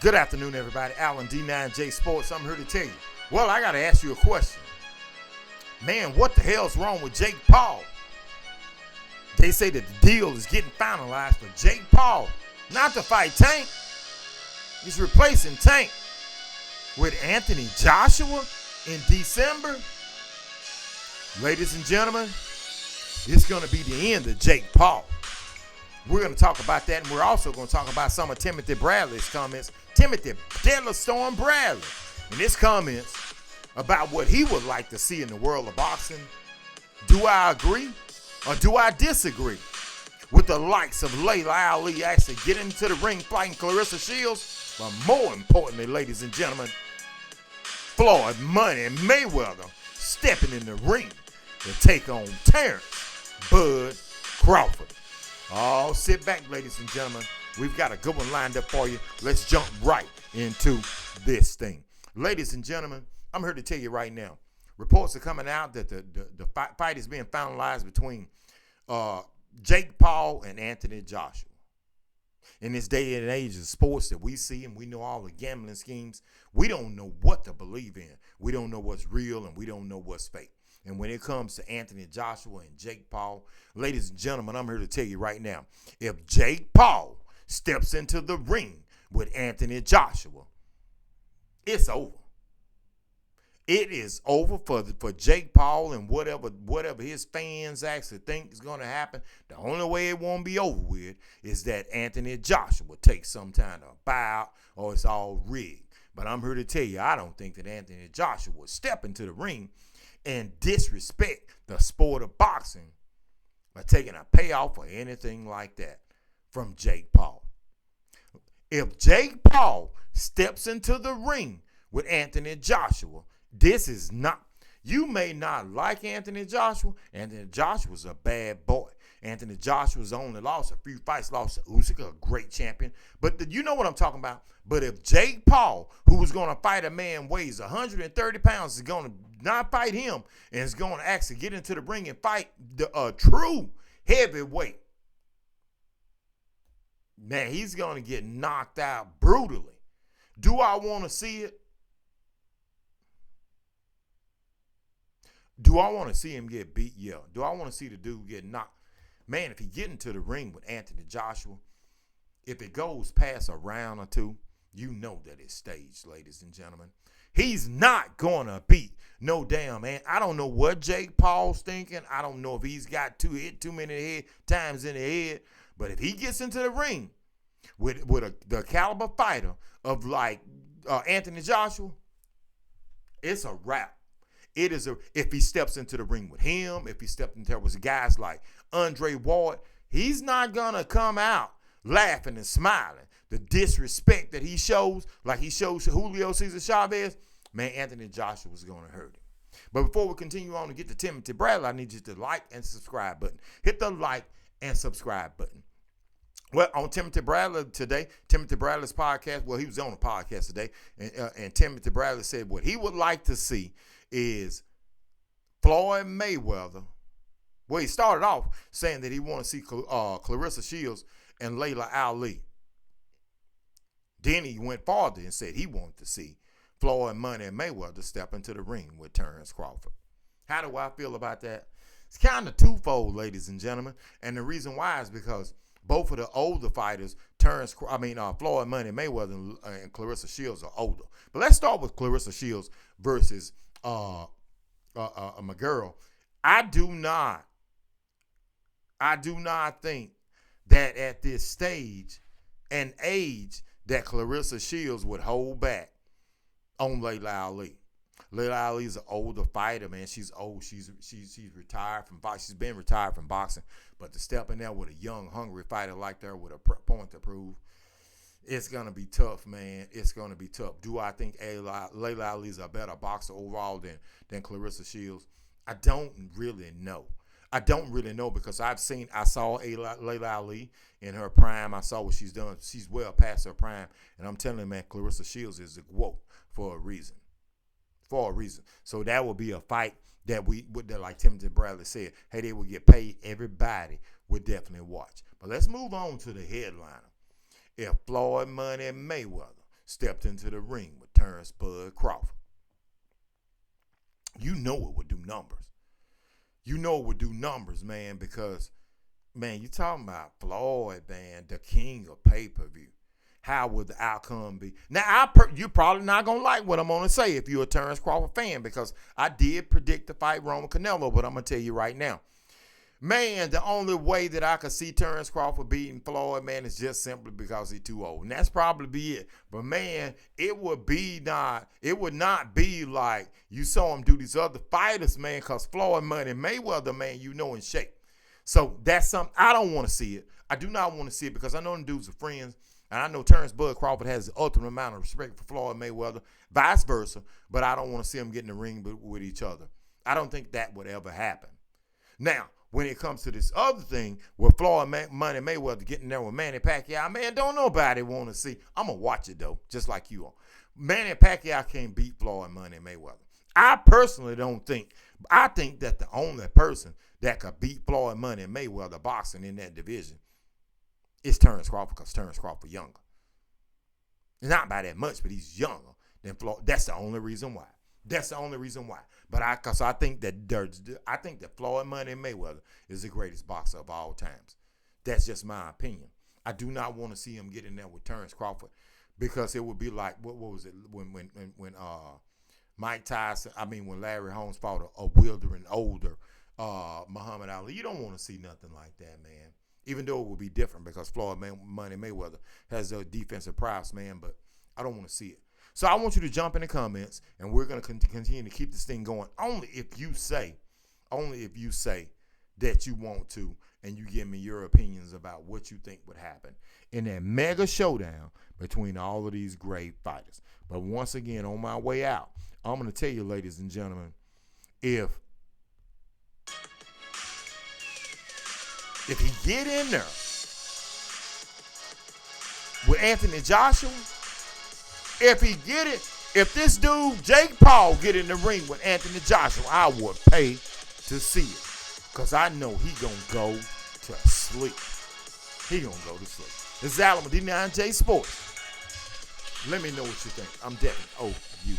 Good afternoon, everybody. Alan D9J Sports. I'm here to tell you. Well, I got to ask you a question. Man, what the hell's wrong with Jake Paul? They say that the deal is getting finalized for Jake Paul not to fight Tank. He's replacing Tank with Anthony Joshua in December. Ladies and gentlemen, it's going to be the end of Jake Paul. We're going to talk about that, and we're also going to talk about some of Timothy Bradley's comments. Timothy Deadly Storm Bradley, and his comments about what he would like to see in the world of boxing. Do I agree or do I disagree with the likes of Layla Ali actually getting into the ring fighting Clarissa Shields? But more importantly, ladies and gentlemen, Floyd Money Mayweather stepping in the ring to take on Terrence Bud Crawford. Oh, sit back, ladies and gentlemen. We've got a good one lined up for you. Let's jump right into this thing. Ladies and gentlemen, I'm here to tell you right now. Reports are coming out that the fight is being finalized between Jake Paul and Anthony Joshua. In this day and age of sports that we see and we know all the gambling schemes, we don't know what to believe in. We don't know what's real and we don't know what's fake. And when it comes to Anthony Joshua and Jake Paul, ladies and gentlemen, I'm here to tell you right now, if Jake Paul steps into the ring with Anthony Joshua, it's over. It is over for Jake Paul and whatever his fans actually think is going to happen. The only way it won't be over with is that Anthony Joshua takes some kind of buyout or it's all rigged. But I'm here to tell you, I don't think that Anthony Joshua will step into the ring and disrespect the sport of boxing by taking a payoff or anything like that from Jake Paul. If Jake Paul steps into the ring with Anthony Joshua, this is not, you may not like Anthony Joshua. Anthony Joshua's a bad boy. Anthony Joshua's only lost a few fights, lost to Usyk, a great champion. But you know what I'm talking about. But if Jake Paul, who was going to fight a man weighs 130 pounds, is going to not fight him and is going to actually get into the ring and fight the true heavyweight, man, he's going to get knocked out brutally. Do I want to see it? Do I want to see him get beat? Yeah. Do I want to see the dude get knocked? Man, if he get into the ring with Anthony Joshua, if it goes past a round or two, you know that it's staged, ladies and gentlemen. He's not going to beat no damn man. I don't know what Jake Paul's thinking. I don't know if he's got too many times in the head. But if he gets into the ring with the caliber fighter of like Anthony Joshua, it's a wrap. It is if he steps into the ring with him, if he steps into there with guys like Andre Ward, he's not gonna come out laughing and smiling. The disrespect that he shows, like he shows Julio Cesar Chavez, man, Anthony Joshua was gonna hurt him. But before we continue on to get to Timothy Bradley, I need you to like and subscribe button. Hit the like and subscribe button. Well, on Timothy Bradley today, Timothy Bradley's podcast, well, he was on a podcast today, and Timothy Bradley said what he would like to see is Floyd Mayweather. Well, he started off saying that he wanted to see Clarissa Shields and Layla Ali. Then he went farther and said he wanted to see Floyd Money Mayweather step into the ring with Terrence Crawford. How do I feel about that? It's kind of twofold, ladies and gentlemen. And the reason why is because both of the older fighters, Floyd Money Mayweather and Clarissa Shields are older. But let's start with Clarissa Shields versus McGirl. I do not think that at this stage and age that Clarissa Shields would hold back on Layla Ali. Layla Ali's an older fighter, man. She's old. She's retired from boxing. She's been retired from boxing. But to step in there with a young, hungry fighter like that with a point to prove, it's going to be tough, man. It's going to be tough. Do I think Layla Ali's a better boxer overall than Clarissa Shields? I don't really know. I don't really know because I saw Layla Ali in her prime. I saw what she's done. She's well past her prime. And I'm telling you, man, Clarissa Shields is a GOAT for a reason. So that will be a fight that like Timothy Bradley said, hey, they will get paid. Everybody would definitely watch. But let's move on to the headliner. If Floyd Money Mayweather stepped into the ring with Terrence Bud Crawford. You know it would do numbers. You know it would do numbers, man, because, man, you talking about Floyd, man, the king of pay-per-view. How would the outcome be? Now, you're probably not going to like what I'm going to say if you're a Terrence Crawford fan, because I did predict the fight Roman Canelo, but I'm going to tell you right now. Man, the only way that I could see Terrence Crawford beating Floyd, man, is just simply because he's too old. And that's probably be it. But, man, it would not be like you saw him do these other fighters, man, because Floyd Money Mayweather, man, you know, in shape. So that's something. I don't want to see it. I do not want to see it because I know them dudes are friends. And I know Terrence Bud Crawford has the ultimate amount of respect for Floyd Mayweather, vice versa. But I don't want to see them get in the ring with each other. I don't think that would ever happen. Now, when it comes to this other thing where Floyd Money Mayweather getting there with Manny Pacquiao, man, don't nobody want to see. I'm going to watch it, though, just like you are. Manny Pacquiao can't beat Floyd Money Mayweather. I personally don't think. I think that the only person that could beat Floyd Money Mayweather boxing in that division is Terrence Crawford, because Terrence Crawford younger. Not by that much, but he's younger than Floyd. That's the only reason why. That's the only reason why. But I think that Floyd Money Mayweather is the greatest boxer of all times. That's just my opinion. I do not want to see him get in there with Terrence Crawford, because it would be like what was it when Mike Tyson? I mean, when Larry Holmes fought a wilder and older Muhammad Ali. You don't want to see nothing like that, man. Even though it would be different because Floyd Money Mayweather has a defensive prowess, man. But I don't want to see it. So I want you to jump in the comments, and we're going to continue to keep this thing going. Only if you say that you want to, and you give me your opinions about what you think would happen in that mega showdown between all of these great fighters. But once again, on my way out, I'm going to tell you, ladies and gentlemen, if he get in there with Anthony Joshua, if this dude, Jake Paul, get in the ring with Anthony Joshua, I would pay to see it. Because I know he going to go to sleep. He going to go to sleep. This is Alamo D9J Sports. Let me know what you think. I'm definitely OU.